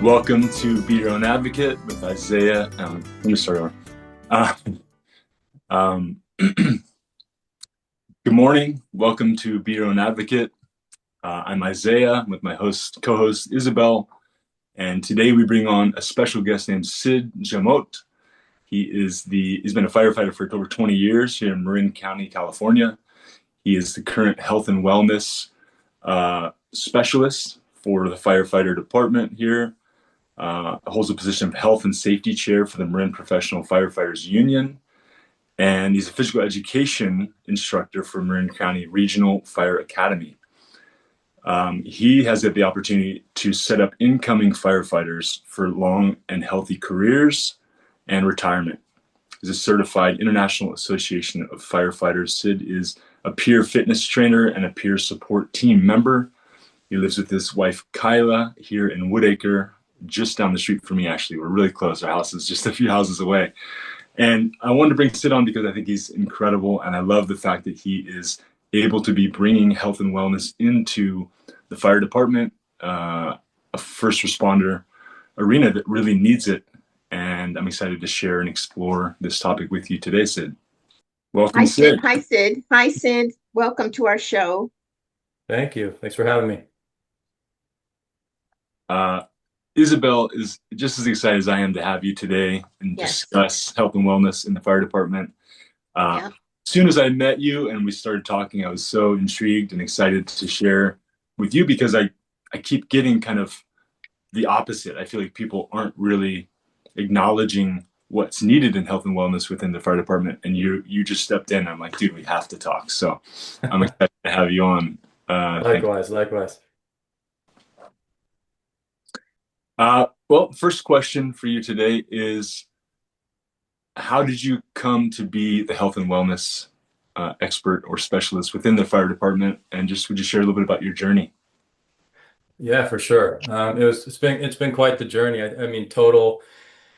Welcome to Be Your Own Advocate with Isaiah. Let me start over. Uh, um, Good morning. Welcome to Be Your Own Advocate. I'm Isaiah with my co-host Isabel, and today we bring on a special guest named Sid Jemmott. He's been a firefighter for over 20 years here in Marin County, California. He is the current health and wellness specialist for the Firefighter Department here. Holds a position of health and safety chair for the Marin Professional Firefighters Union, and he's a physical education instructor for Marin County Regional Fire Academy. He has had the opportunity to set up incoming firefighters for long and healthy careers and retirement. He's a certified International Association of Firefighters. Sid is a peer fitness trainer and a peer support team member. He lives with his wife, Kyla, here in Woodacre, just down the street from me, actually. We're really close. Our house is just a few houses away. And I wanted to bring Sid on because I think he's incredible. And I love the fact that he is able to be bringing health and wellness into the fire department, a first responder arena that really needs it. And I'm excited to share and explore this topic with you today, Sid. Welcome, Hi, Sid. Hi, Sid. Hi, Sid. Welcome to our show. Thank you. Thanks for having me. Isabel is just as excited as I am to have you today and discuss health and wellness in the fire department. As soon as I met you and we started talking, I was so intrigued and excited to share with you because I keep getting kind of the opposite. I feel like people aren't really acknowledging what's needed in health and wellness within the fire department. And you just stepped in. I'm like, dude, we have to talk. So I'm excited to have you on. Likewise. Well, first question for you today is, how did you come to be the health and wellness expert or specialist within the fire department? And just would you share a little bit about your journey? Yeah, for sure. It's been quite the journey. I mean, total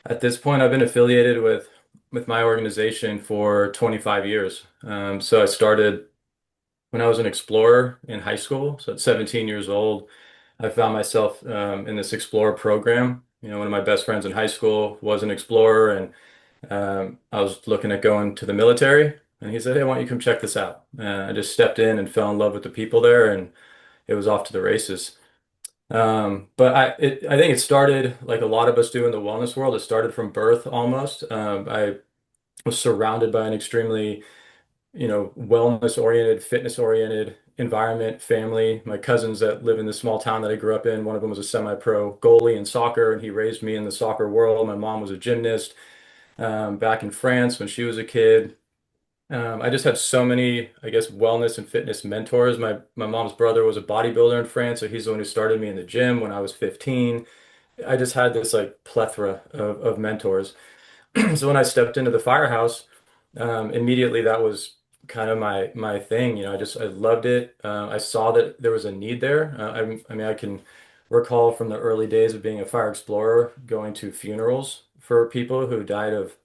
at this point, I've been affiliated with my organization for 25 years. So I started when I was an explorer in high school. So at 17 years old, I found myself in this explorer program. You know, one of my best friends in high school was an explorer, and I was looking at going to the military. And he said, "Hey, why don't you come check this out?" I just stepped in and fell in love with the people there, and it was off to the races. But I think it started like a lot of us do in the wellness world. It started from birth almost. I was surrounded by an extremely, wellness oriented, fitness oriented environment, family. My cousins that live in the small town that I grew up in, one of them was a semi-pro goalie in soccer, and he raised me in the soccer world. My mom was a gymnast back in France when she was a kid. I just had so many, I guess, wellness and fitness mentors. My mom's brother was a bodybuilder in France, so he's the one who started me in the gym when I was 15. I just had this like plethora of mentors. So when I stepped into the firehouse, immediately that was kind of my thing. I loved it. I saw that there was a need there. I mean, I can recall from the early days of being a fire explorer, going to funerals for people who died of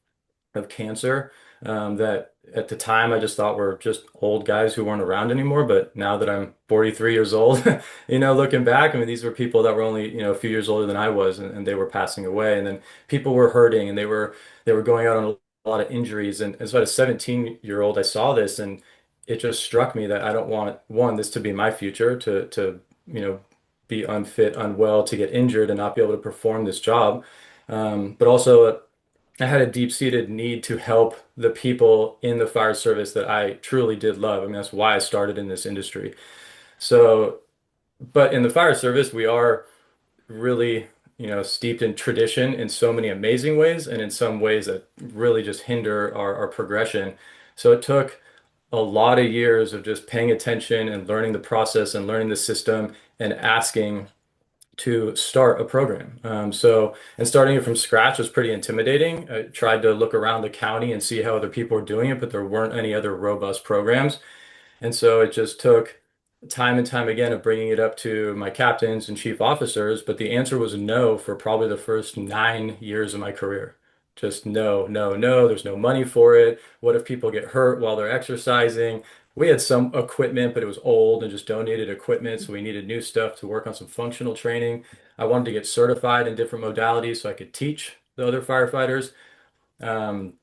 cancer, that at the time I just thought were just old guys who weren't around anymore. But now that I'm 43 years old, looking back, I mean, these were people that were only, a few years older than I was, and they were passing away. And then people were hurting, and they were going out on a lot of injuries. And so at a 17-year-old, I saw this, and it just struck me that I don't want, one, this to be my future, to be unfit, unwell, to get injured and not be able to perform this job. But also, I had a deep-seated need to help the people in the fire service that I truly did love. I mean, that's why I started in this industry. So, but in the fire service, we are really, steeped in tradition in so many amazing ways, and in some ways that really just hinder our progression. So it took a lot of years of just paying attention and learning the process and learning the system and asking to start a program. And starting it from scratch was pretty intimidating. I tried to look around the county and see how other people were doing it, but there weren't any other robust programs. And so it just took time and time again of bringing it up to my captains and chief officers. But the answer was no for probably the first 9 years of my career. Just no, no, no. There's no money for it. What if people get hurt while they're exercising? we had some equipment, but it was old and just donated equipment. So we needed new stuff to work on some functional training. I wanted to get certified in different modalities so I could teach the other firefighters. Um,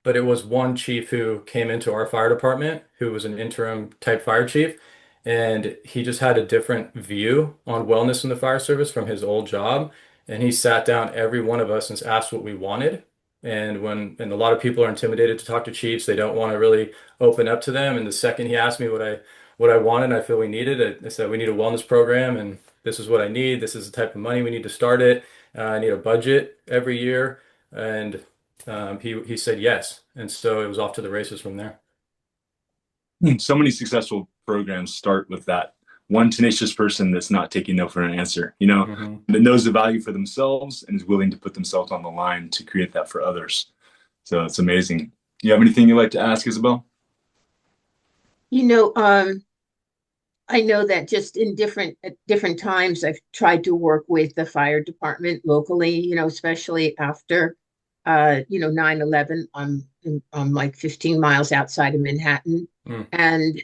but it was one chief who came into our fire department who was an interim type fire chief, and he just had a different view on wellness in the fire service from his old job. And he sat down every one of us and asked what we wanted. And a lot of people are intimidated to talk to chiefs, they don't want to really open up to them. And the second he asked me what I wanted, I feel we needed, I said we need a wellness program, and this is what I need. This is the type of money we need to start it. I need a budget every year, and he said yes, and so it was off to the races from there. So many successful programs start with that one tenacious person that's not taking no for an answer, Hmm. that knows the value for themselves and is willing to put themselves on the line to create that for others. So it's amazing. You have anything you'd like to ask, Isabel? You know, I know that just in at different times, I've tried to work with the fire department locally, especially after, 9/11. I'm like 15 miles outside of Manhattan. Mm. And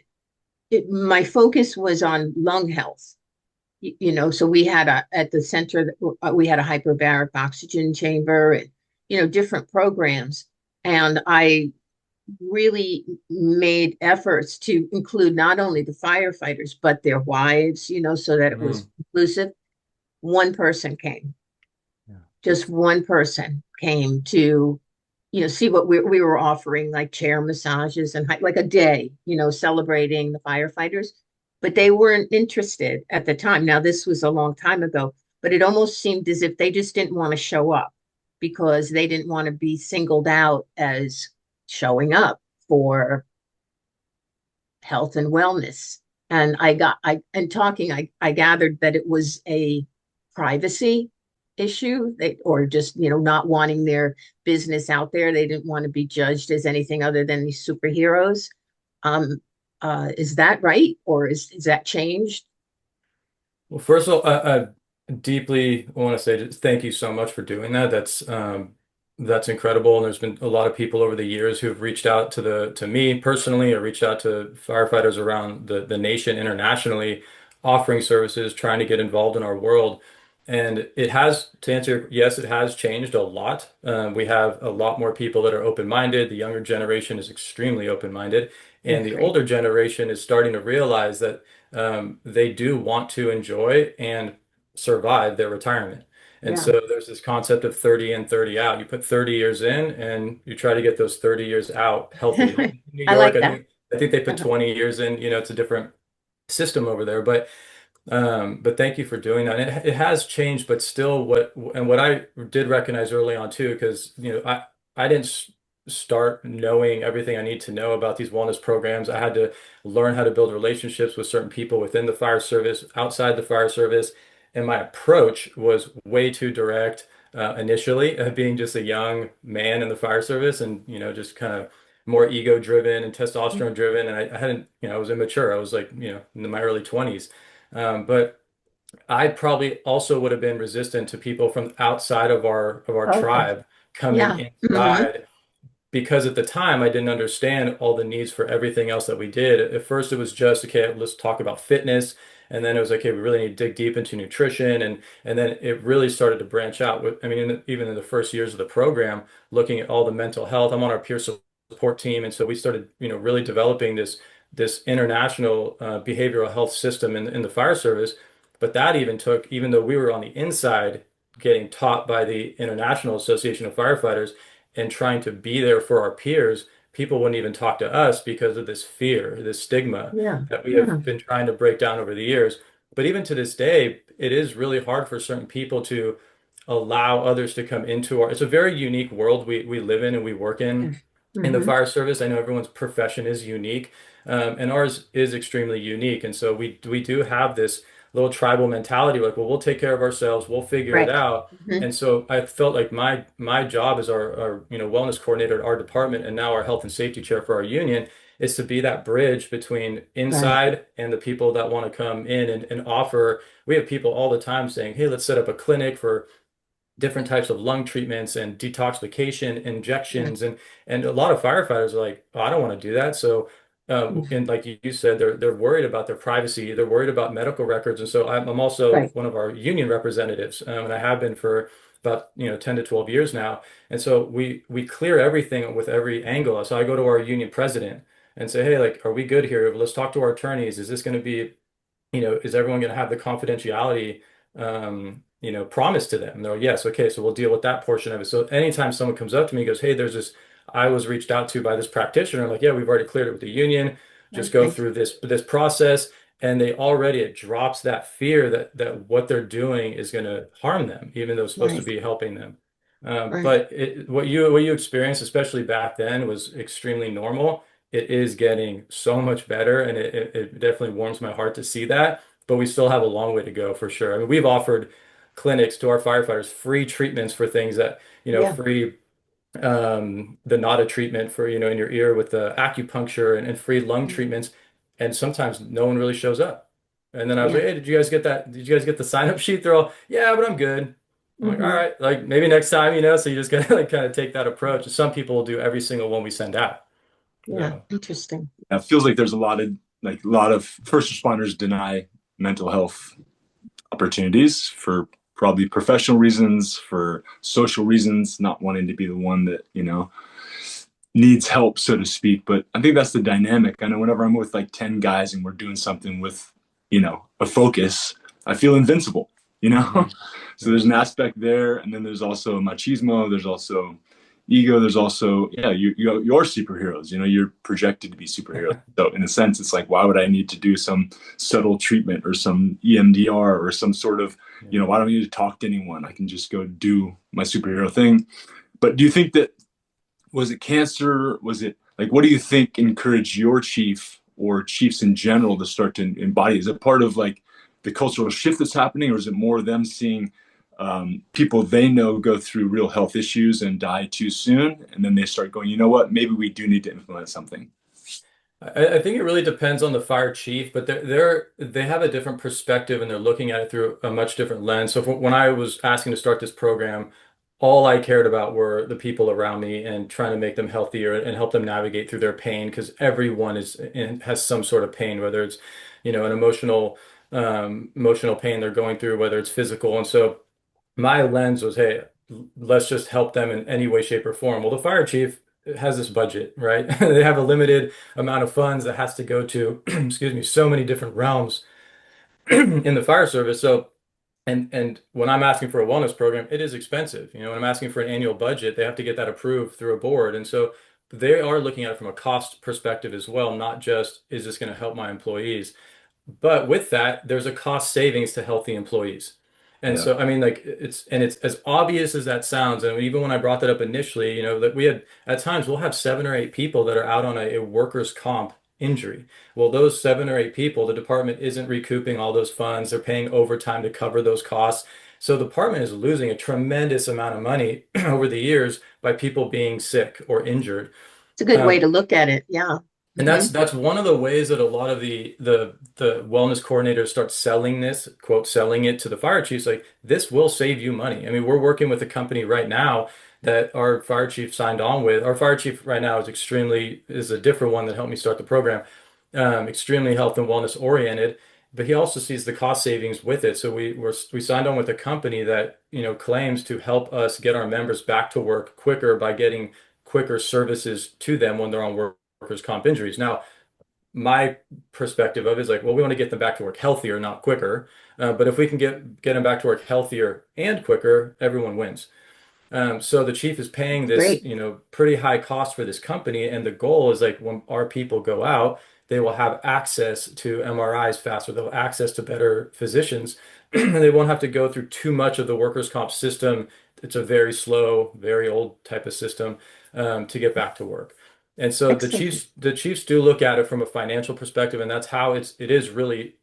my focus was on lung health. So we had at the center, we had a hyperbaric oxygen chamber and, different programs. And I really made efforts to include not only the firefighters, but their wives, so that it was Mm. inclusive. One person came, Yeah. just one person came to, see what we were offering, like chair massages and like a day, celebrating the firefighters. But they weren't interested at the time. Now, this was a long time ago, but it almost seemed as if they just didn't want to show up because they didn't want to be singled out as showing up for health and wellness. And and talking, I gathered that it was a privacy issue, or just, not wanting their business out there. They didn't want to be judged as anything other than these superheroes. Um, is that right? Or is that changed? Well, first of all, I deeply want to say thank you so much for doing that. That's incredible. And there's been a lot of people over the years who've reached out to me personally, or reached out to firefighters around the nation internationally, offering services, trying to get involved in our world. And it has, to answer, yes, it has changed a lot. We have a lot more people that are open-minded. The younger generation is extremely open-minded, and That's the great. older generation is starting to realize that they do want to enjoy and survive their retirement. And Yeah. so there's this concept of 30 in, 30 out. You put 30 years in and you try to get those 30 years out healthy. Like in New I York, like I that. think I think they put Uh-huh. 20 years in, it's a different system over there. But thank you for doing that. It has changed, but still what I did recognize early on too, because I didn't start knowing everything I need to know about these wellness programs. I had to learn how to build relationships with certain people within the fire service, outside the fire service, and my approach was way too direct initially, being just a young man in the fire service, and just kind of more ego driven and testosterone driven, and I hadn't, I was immature. I was like, in my early 20s. But I probably also would have been resistant to people from outside of our Okay. tribe coming Yeah. Hmm. inside, because at the time I didn't understand all the needs for everything else that we did. At first, it was just, okay, let's talk about fitness. And then it was like, okay, we really need to dig deep into nutrition. And then it really started to branch out. I mean, even in the first years of the program, looking at all the mental health. I'm on our peer support team. And so we started, really developing this international behavioral health system in the fire service. But that even took, even though we were on the inside getting taught by the International Association of Firefighters, and trying to be there for our peers, people wouldn't even talk to us because of this fear, this stigma Yeah. that we Yeah. have been trying to break down over the years. But even to this day, it is really hard for certain people to allow others to come into it's a very unique world we live in and we work Yeah. in the Hmm. fire service. I know everyone's profession is unique, and ours is extremely unique. And so we do have this little tribal mentality, like, well, we'll take care of ourselves, we'll figure it Right. out. Hmm. And so I felt like my job as our wellness coordinator at our department, and now our health and safety chair for our union, is to be that bridge between Right. inside and the people that want to come in and offer. We have people all the time saying, hey, let's set up a clinic for different types of lung treatments and detoxification Yeah. injections, and a lot of firefighters are like, oh, I don't want to do that. So And like you said, they're worried about their privacy. They're worried about medical records. And so I'm also Right. one of our union representatives, and I have been for about 10 to 12 years now. And so we clear everything with every angle. So I go to our union president and say, hey, like, are we good here? Let's talk to our attorneys. Is this going to be is everyone going to have the confidentiality, promised to them? And they're like, yes, okay, so we'll deal with that portion of it. So anytime someone comes up to me and goes, hey, I was reached out to by this practitioner. I'm like, yeah, we've already cleared it with the union. Just go Okay. through this process. And it drops that fear that what they're doing is going to harm them, even though it's supposed to Right. be helping them. Right. But what you experienced, especially back then, was extremely normal. It is getting so much better, and it definitely warms my heart to see that. But we still have a long way to go for sure. I mean, we've offered clinics to our firefighters free treatments for things that, Yeah. free the NADA treatment for, in your ear with the acupuncture and free lung Mhm. treatments. And sometimes no one really shows up. And then I was like, Yeah. hey, did you guys get that? Did you guys get the sign up sheet? They're all, yeah, but I'm good. I'm like, all Hmm. right, like maybe next time, so you just gotta like kind of take that approach. And some people will do every single one we send out. Yeah. So. Interesting. It feels like there's a lot of first responders deny mental health opportunities for probably professional reasons, for social reasons, not wanting to be the one that, needs help, so to speak. But I think that's the dynamic. I know whenever I'm with like 10 guys and we're doing something with, a focus, I feel invincible, you know? Mhm. So there's an Mhm. aspect there. And then there's also machismo, there's also ego, there's also, yeah, you're superheroes, you're projected to be superheroes. So in a sense, it's like, why would I need to do some subtle treatment or some EMDR or some sort of, Yeah. why do I need to talk to anyone? I can just go do my superhero thing. But do you think that was it cancer? Was it like what do you think encouraged your chief or chiefs in general to start to embody? Is it part of like the cultural shift that's happening, or is it more them seeing people they know go through real health issues and die too soon, and then they start going, you know what, maybe we do need to implement something? I think it really depends on the fire chief, but they have a different perspective and they're looking at it through a much different lens. So when I was asking to start this program, all I cared about were the people around me and trying to make them healthier and help them navigate through their pain because everyone has some sort of pain, whether it's, an emotional pain they're going through, whether it's physical. And so my lens was, hey, let's just help them in any way, shape, or form. Well, the fire chief has this budget, right? They have a limited amount of funds that has to go to, excuse me, so many different realms in the fire service. So, and when I'm asking for a wellness program, it is expensive. When I'm asking for an annual budget, they have to get that approved through a board. And so they are looking at it from a cost perspective as well, not just is this going to help my employees? But with that, there's a cost savings to healthy employees. And Yeah. so, I mean, like it's as obvious as that sounds. And even when I brought that up initially, that we had at times we'll have 7 or 8 people that are out on a workers' comp injury. Well, those 7 or 8 people, the department isn't recouping all those funds. They're paying overtime to cover those costs. So the department is losing a tremendous amount of money over the years by people being sick or injured. It's a good way Um, to look at it. Yeah. and Hmm. that's one of the ways that a lot of the wellness coordinators start selling this, quote, selling it to the fire chiefs. Like this will save you money. I mean, we're working with a company right now that our fire chief signed on with. Our fire chief right now is a different one that helped me start the program, extremely health and wellness oriented. But he also sees the cost savings with it. So we signed on with a company that, claims to help us get our members back to work quicker by getting quicker services to them when they're on workers' comp injuries. Now, my perspective of it is like, well, we want to get them back to work healthier, not quicker. But if we can get them back to work healthier and quicker, everyone wins. So the chief is paying this, Great. pretty high cost for this company, and the goal is like when our people go out, they will have access to MRIs faster. They'll have access to better physicians. They won't have to go through too much of the workers' comp system. It's a very slow, very old type of system to get back to work. And so the Excellent. Chiefs do look at it from a financial perspective, and that's how it is really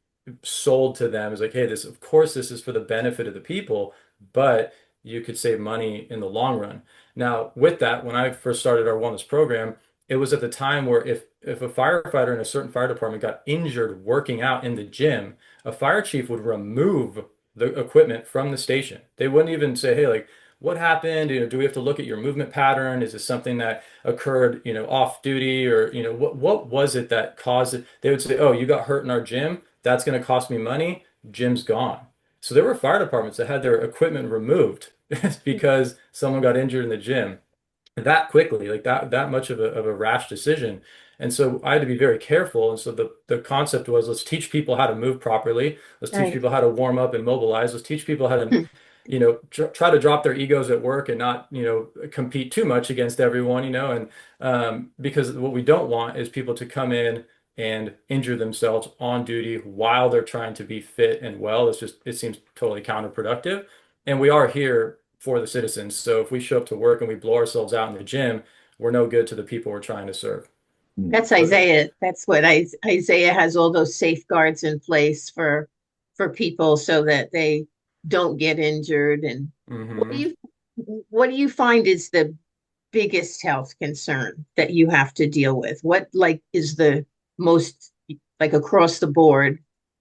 sold to them. Is like, hey, this of course this is for the benefit of the people, but you could save money in the long run. Now, with that, when I first started our wellness program, it was at the time where if a firefighter in a certain fire department got injured working out in the gym, a fire chief would remove the equipment from the station. They wouldn't even say, hey, like, what happened? Do we have to look at your movement pattern? Is this something that occurred, off duty, or, what was it that caused it? They would say, oh, you got hurt in our gym. That's going to cost me money. Gym's gone. So there were fire departments that had their equipment removed because someone got injured in the gym that quickly, like that much of a rash decision. And so I had to be very careful. And so the concept was, let's teach people how to move properly. Let's teach Right. people how to warm up and mobilize. Let's teach people how to, try to drop their egos at work and not, compete too much against everyone, and because what we don't want is people to come in and injure themselves on duty while they're trying to be fit and well. It seems totally counterproductive. And we are here for the citizens. So if we show up to work and we blow ourselves out in the gym, we're no good to the people we're trying to serve. That's So, Isaiah. That's what Isaiah has all those safeguards in place for people so that they don't get injured. And what do mhm. you what do you find is the biggest health concern that you have to deal with? What like is the most like across the board?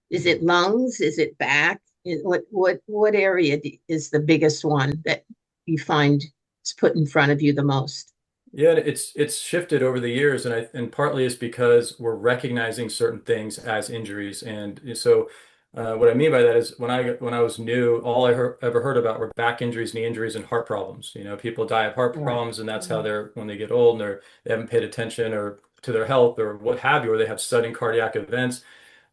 Is it lungs? Is it back? What area is the biggest one that you find is put in front of you the most? Yeah, it's shifted over the years, and partly it's because we're recognizing certain things as injuries. And so, what I mean by that is when I was new, all ever heard about were back injuries, knee injuries, and heart problems. People die of heart Right. problems, and that's how they're when they get old, and they haven't paid attention or to their health or what have you, or they have sudden cardiac events.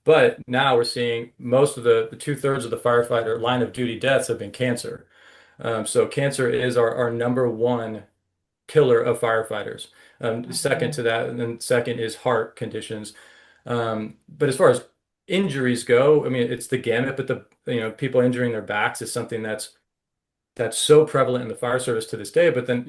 But now we're seeing most of the two-thirds of the firefighter line of duty deaths have been cancer. So cancer is our number one killer of firefighters. Second to that, and then second is heart conditions. But as far as injuries go, I mean, it's the gamut, but people injuring their backs is something that's so prevalent in the fire service to this day. But then,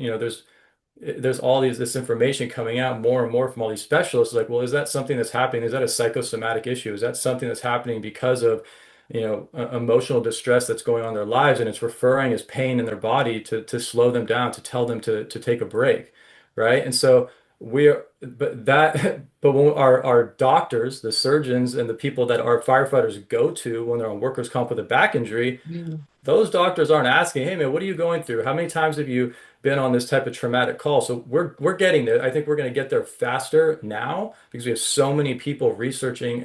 there's all this information coming out more and more from all these specialists. Like, well, is that something that's happening? Is that a psychosomatic issue? Is that something that's happening because of, emotional distress that's going on in their lives, and it's referring as pain in their body to slow them down, to tell them to take a break, right? And so but when our doctors, the surgeons, and the people that our firefighters go to when they're on workers' comp with a back injury, Yeah. those doctors aren't asking, hey man, what are you going through? How many times have you been on this type of traumatic call? So we're getting there. I think we're going to get there faster now because we have so many people researching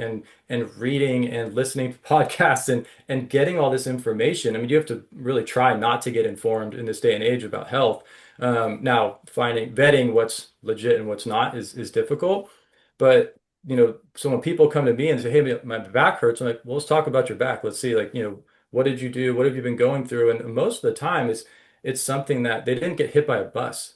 and reading and listening to podcasts and getting all this information. I mean, you have to really try not to get informed in this day and age about health. Now, vetting what's legit and what's not is difficult, but so when people come to me and say, "Hey, my back hurts," I'm like, "Well, let's talk about your back. Let's see, like, what did you do? What have you been going through?" And most of the time, it's something that they didn't get hit by a bus.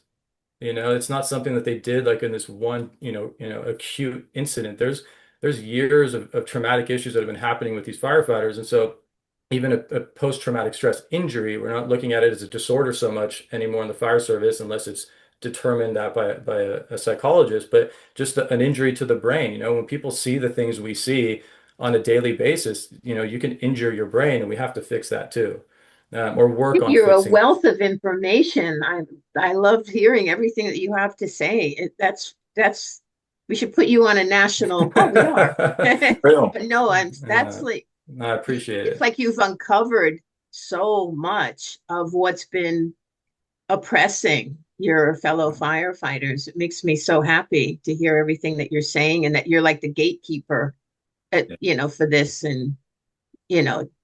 It's not something that they did like in this one, acute incident. There's years of traumatic issues that have been happening with these firefighters. And so even a post-traumatic stress injury, we're not looking at it as a disorder so much anymore in the fire service unless it's determined that by a psychologist, but just an injury to the brain. When people see the things we see on a daily basis, you can injure your brain, and we have to fix that too, or work on You're a fixing. wealth of information. I loved hearing everything that you have to say. That's we should put you on a national. Well, we are. Well, But no, that's Uh, like I appreciate it's it. like you've uncovered so much of what's been oppressing your fellow firefighters. It makes me so happy to hear everything that you're saying and that you're like the gatekeeper yeah. for this and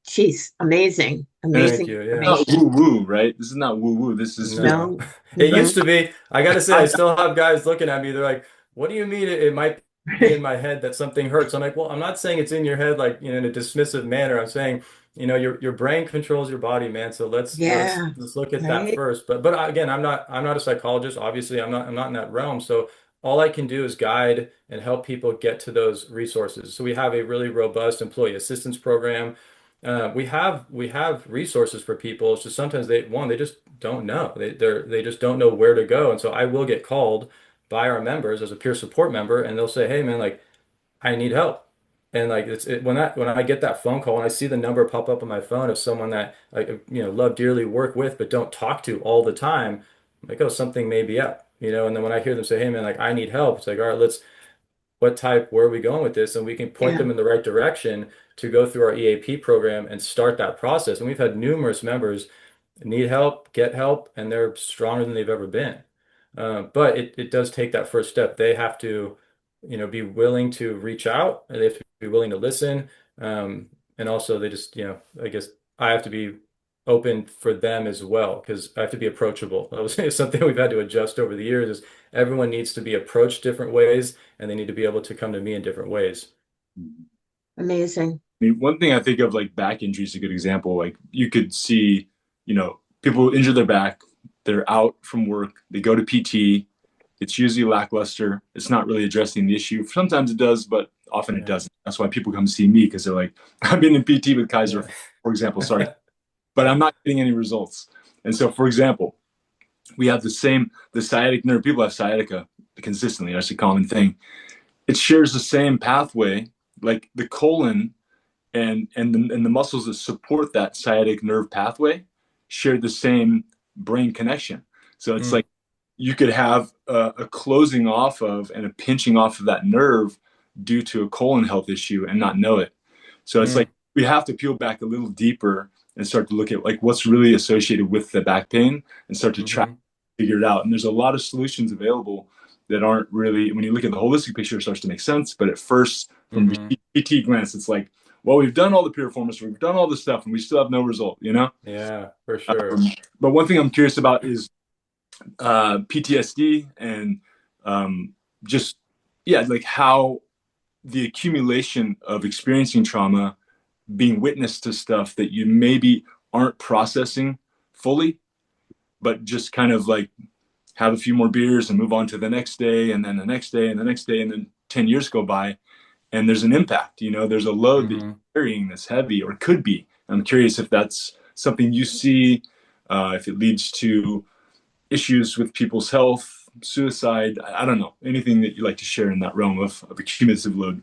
geez, amazing, Thank amazing you. Yeah. Not information. woo woo, right? This is not woo woo. This is just No. No. It right. used Hmm. to be. I gotta say, I I, still have guys looking at me. They're like, "What do you mean it might be in my head that something hurts?" I'm like, "Well, I'm not saying it's in your head like, in a dismissive manner. I'm saying, your brain controls your body, man. So let's Yeah, let's look at that right. first." But again, I'm not a psychologist. Obviously, I'm not in that realm. So all I can do is guide and help people get to those resources. So we have a really robust employee assistance program. We have resources for people. It's just sometimes they just don't know. They just don't know where to go. And so I will get called by our members as a peer support member, and they'll say, "Hey man, like I need help." And like when I get that phone call and I see the number pop up on my phone of someone that love dearly, work with, but don't talk to all the time, I'm like, oh, something may be up. And then when I hear them say, "Hey man, like I need help," it's like, all right, where are we going with this? And we can point Yeah. them in the right direction to go through our EAP program and start that process. And we've had numerous members need help, get help, and they're stronger than they've ever been. But it does take that first step. They have to, be willing to reach out, and they have to be willing to listen. And also they just, I guess I have to be open for them as well because I have to be approachable. That was something we've had to adjust over the years is everyone needs to be approached different ways and they need to be able to come to me in different ways. Amazing. I mean, one thing I think of, like back injury is a good example. Like you could see, people injure their back, they're out from work, they go to PT. It's usually lackluster. It's not really addressing the issue. Sometimes it does, but often it Yeah. doesn't. That's why people come see me because they're like, I've been in PT with Kaiser, Yeah. for example, sorry, but I'm not getting any results. And so, for example, we have the sciatic nerve. People have sciatica consistently. That's a common thing. It shares the same pathway, like the colon and the muscles that support that sciatic nerve pathway share the same brain connection. So it's Mm, like you could have a closing off of and a pinching off of that nerve due to a colon health issue and not know it. So it's like mm, we have to peel back a little deeper and start to look at like what's really associated with the back pain and start to try to hmm. figure it out. And there's a lot of solutions available that aren't really, when you look at the holistic picture, it starts to make sense. But at first, from Hmm. PT glance, it's like, well, we've done all the piriformis, we've done all this stuff, and we still have no result. Yeah, for Um, sure. but one thing I'm curious about is PTSD and just, yeah, like how the accumulation of experiencing trauma, being witness to stuff that you maybe aren't processing fully, but just kind of like have a few more beers and move on to the next day, and then the next day, and the next day, and then 10 years go by, and there's an impact. There's a load that Hmm. you're carrying that's heavy or could be. I'm curious if that's something you see, if it leads to issues with people's health, suicide. I don't know. Anything that you like to share in that realm of a cumulative load.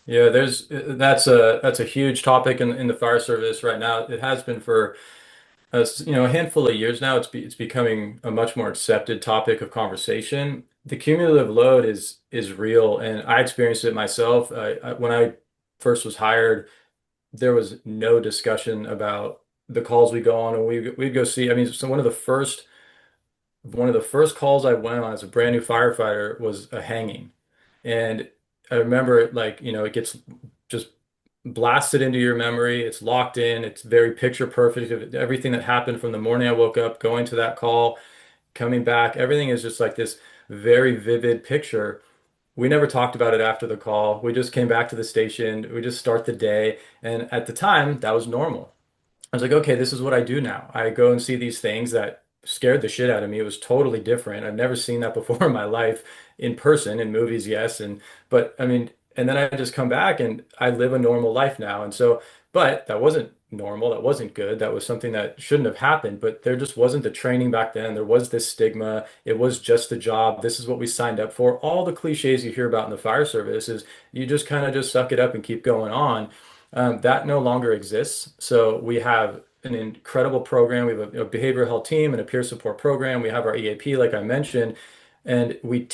Yeah, that's a huge topic in the fire service right now. It has been for a handful of years now. It's becoming a much more accepted topic of conversation. The cumulative load is real, and I experienced it myself. When I first was hired, there was no discussion about the calls we go on, and we'd go see. I mean, so one of the first calls I went on as a brand new firefighter was a hanging. And I remember it like, it gets just blasted into your memory. It's locked in. It's very picture perfect of everything that happened from the morning I woke up, going to that call, coming back. Everything is just like this very vivid picture. We never talked about it after the call. We just came back to the station. We just start the day. And at the time, that was normal. I was like, okay, this is what I do now. I go and see these things that scared the shit out of me. It was totally different. I've never seen that before in my life in person, in movies, yes. But I mean, and then I just come back and I live a normal life now. And so, but that wasn't normal. That wasn't good. That was something that shouldn't have happened. But there just wasn't the training back then. There was this stigma. It was just the job. This is what we signed up for. All the cliches you hear about in the fire service is you just kind of just suck it up and keep going on. That no longer exists. So we have an incredible program. We have a behavioral health team and a peer support program. We have our EAP, like I mentioned, and we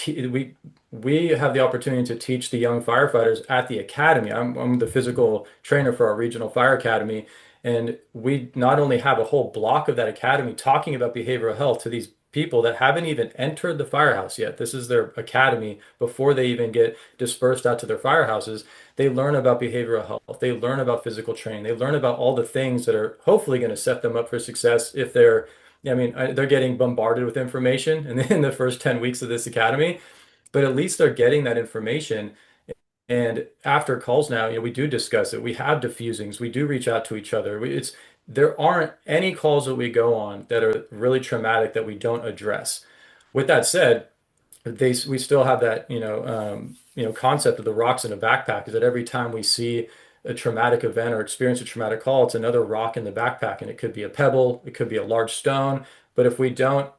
have the opportunity to teach the young firefighters at the academy. I'm the physical trainer for our regional fire academy, and we not only have a whole block of that academy talking about behavioral health to these people that haven't even entered the firehouse yet. This is their academy before they even get dispersed out to their firehouses. They learn about behavioral health. They learn about physical training. They learn about all the things that are hopefully going to set them up for success if they're, I mean, they're getting bombarded with information in the first 10 weeks of this academy, but at least they're getting that information. And after calls now, we do discuss it. We have diffusings. We do reach out to each other. There aren't any calls that we go on that are really traumatic that we don't address. With that said, we still have that concept of the rocks in a backpack is that every time we see a traumatic event or experience a traumatic call, it's another rock in the backpack, and it could be a pebble, it could be a large stone. But if we don't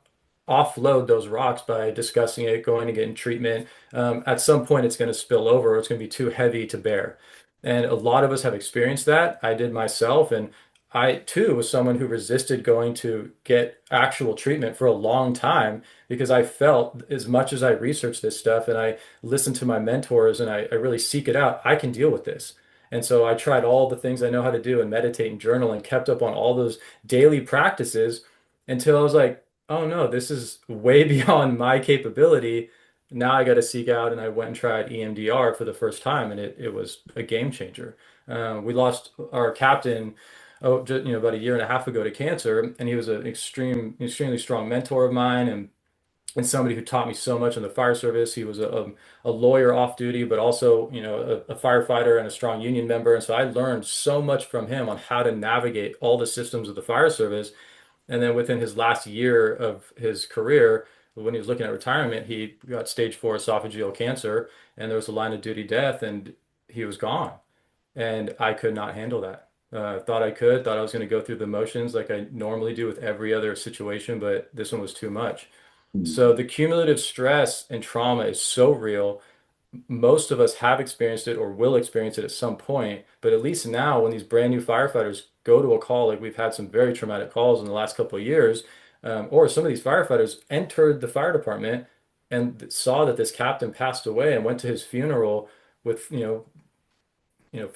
offload those rocks by discussing it, going to get treatment, at some point it's going to spill over, or it's going to be too heavy to bear. And a lot of us have experienced that. I did myself, and I too was someone who resisted going to get actual treatment for a long time because I felt as much as I researched this stuff and I listened to my mentors and I really seek it out, I can deal with this. And so I tried all the things I know how to do and meditate and journal and kept up on all those daily practices until I was like, oh no, this is way beyond my capability. Now I got to seek out, and I went and tried EMDR for the first time, and it was a game changer. We lost our captain, oh, just, about a year and a half ago to cancer, and he was an extremely strong mentor of mine, and somebody who taught me so much in the fire service. He was a lawyer off duty, but also, a firefighter and a strong union member. And so I learned so much from him on how to navigate all the systems of the fire service. And then within his last year of his career, when he was looking at retirement, he got stage 4 esophageal cancer, and there was a line of duty death, and he was gone. And I could not handle that. Thought I could, thought I was going to go through the motions like I normally do with every other situation, but this one was too much. So the cumulative stress and trauma is so real. Most of us have experienced it or will experience it at some point, but at least now when these brand new firefighters go to a call, like we've had some very traumatic calls in the last couple of years, or some of these firefighters entered the fire department and saw that this captain passed away and went to his funeral with, 400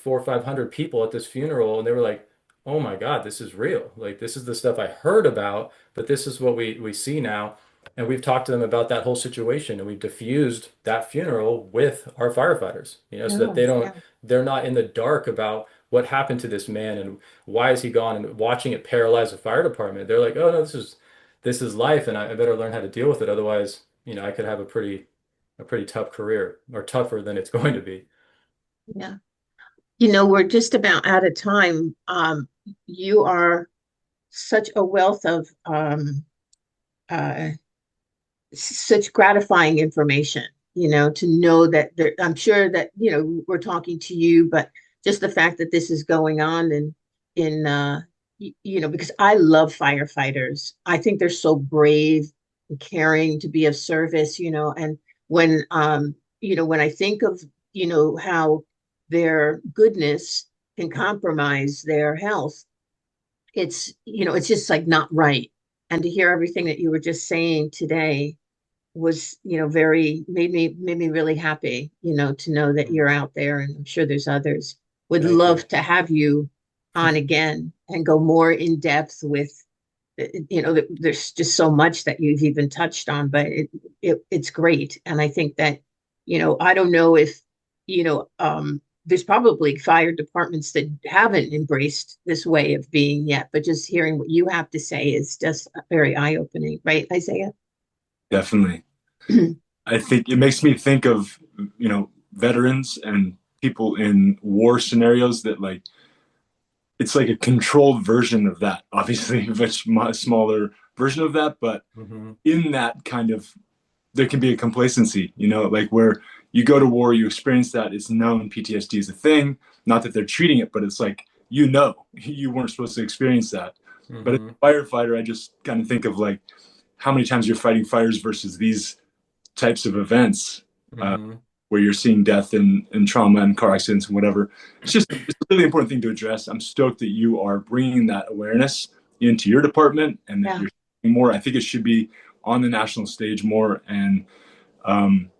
or 500 people at this funeral, and they were like, "Oh my God, this is real. Like this is the stuff I heard about, but this is what we see now." And we've talked to them about that whole situation, and we've diffused that funeral with our firefighters, so that Oh, yeah. they're not in the dark about what happened to this man and why is he gone, and watching it paralyze the fire department. They're like, "Oh no, this is life, and I better learn how to deal with it. Otherwise, I could have a pretty tough career, or tougher than it's going to be." Yeah. We're just about out of time. You are such a wealth of uh, such gratifying information, to know that I'm sure that, we're talking to you, but just the fact that this is going on because I love firefighters. I think they're so brave and caring to be of service, and when I think of, how their goodness can compromise their health, it's just like not right. And to hear everything that you were just saying today was, very made me really happy, to know that you're out there, and I'm sure there's others. Would Thank you. love to have you on again and go more in depth with, there's just so much that you've even touched on, but it's great. And I think that, I don't know if, there's probably fire departments that haven't embraced this way of being yet, but just hearing what you have to say is just very eye-opening, right, Isaiah? Definitely. I think it makes me think of, veterans and people in war scenarios that like it's like a controlled version of that, obviously, a much smaller version of that. But Hmm. in that kind of, there can be a complacency, like where you go to war, you experience that, it's known PTSD is a thing. Not that they're treating it, but it's like, you weren't supposed to experience that. But as Hmm. a firefighter, I just kind of think of like how many times you're fighting fires versus these types of events, uh, Hmm. where you're seeing death and trauma and car accidents and whatever. It's a really important thing to address. I'm stoked that you are bringing that awareness into your department and that Yeah. you're more. I think it should be on the national stage more and um,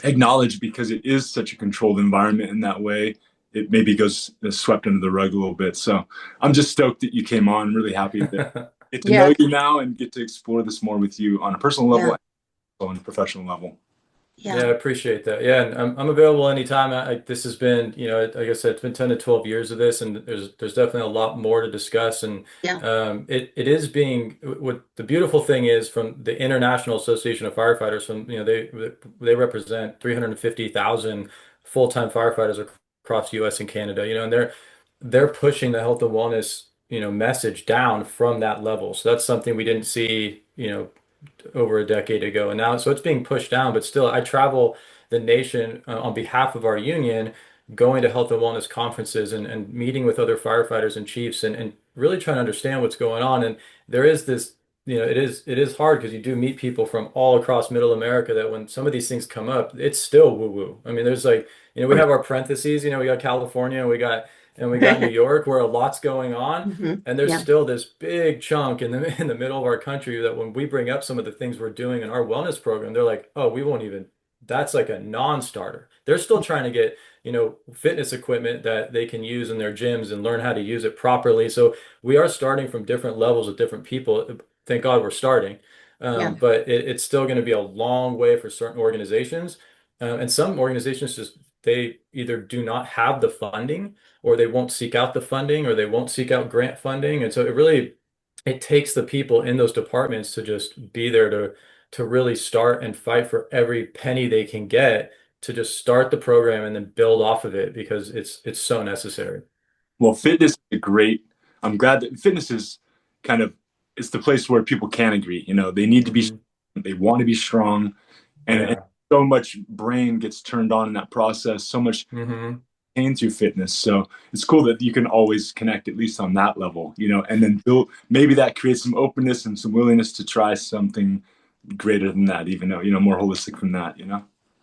acknowledged because it is such a controlled environment in that way. It maybe goes swept under the rug a little bit. So I'm just stoked that you came on. I'm really happy to get to know Yeah. you now and get to explore this more with you on a personal level Yeah. and on a professional level. Yeah, Yeah. I appreciate that. Yeah, and I'm available anytime. This has been, like I said, it's been 10 to 12 years of this, and there's definitely a lot more to discuss. And Yeah. it is being, what the beautiful thing is, from the International Association of Firefighters, from they represent 350,000 full-time firefighters across the U.S. and Canada. And they're pushing the health and wellness, message down from that level. So that's something we didn't see, over a decade ago. And now, so it's being pushed down, but still, I travel the nation on behalf of our union, going to health and wellness conferences and meeting with other firefighters and chiefs and really trying to understand what's going on. And there is this, it is hard because you do meet people from all across middle America that when some of these things come up, it's still woo-woo. I mean, there's like, we Right. have our parentheses, we got California, and we got New York where a lot's going on. And there's Yeah. still this big chunk in the middle of our country that when we bring up some of the things we're doing in our wellness program, they're like, "Oh, we won't even that's like a non-starter. They're still trying to get, fitness equipment that they can use in their gyms and learn how to use it properly. So we are starting from different levels with different people. Thank God we're starting. Yeah. But it's still going to be a long way for certain organizations. And some organizations just, they either do not have the funding, or they won't seek out the funding, or they won't seek out grant funding. And so it takes the people in those departments to just be there to really start and fight for every penny they can get to just start the program and then build off of it, because it's so necessary. Well, fitness is a great. I'm glad that fitness is kind of it's the place where people can agree. They need to be, Mhm. they want to be strong, and Yeah. so much brain gets turned on in that process. So much Hmm. pain through fitness. So it's cool that you can always connect at least on that level. And then build. Maybe that creates some openness and some willingness to try something greater than that, even though more holistic from that.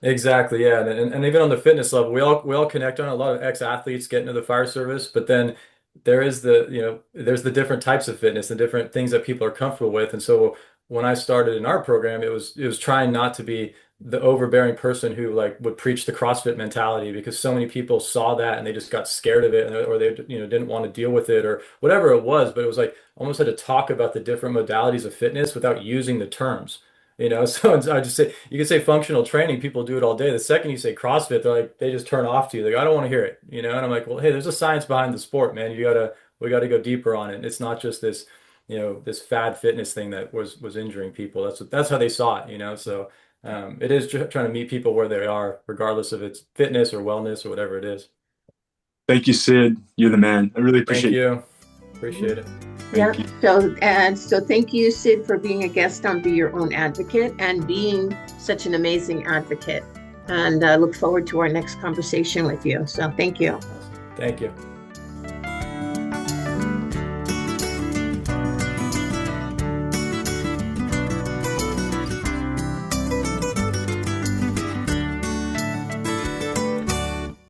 Exactly, yeah, and even on the fitness level, we all connect on. A lot of ex-athletes get into the fire service, but then there's the different types of fitness and different things that people are comfortable with. And so when I started in our program, it was trying not to be the overbearing person who like would preach the CrossFit mentality, because so many people saw that and they just got scared of it, or they didn't want to deal with it or whatever it was. But it was like almost had to talk about the different modalities of fitness without using the terms. So I just say, you can say functional training, people do it all day. The second you say CrossFit, they're like, they just turn off to you. They go, I don't want to hear it. And I'm like, well, hey, there's a science behind the sport, man. We gotta go deeper on it. It's not just this fad fitness thing that was injuring people. That's how they saw it. So it is trying to meet people where they are, regardless if it's fitness or wellness or whatever it is. Thank you, Sid. You're the man. I really Thank appreciate it. you. Appreciate it. Yeah. Thank you. So thank you, Sid, for being a guest on Be Your Own Advocate and being such an amazing advocate. And look forward to our next conversation with you. So thank you. Thank you.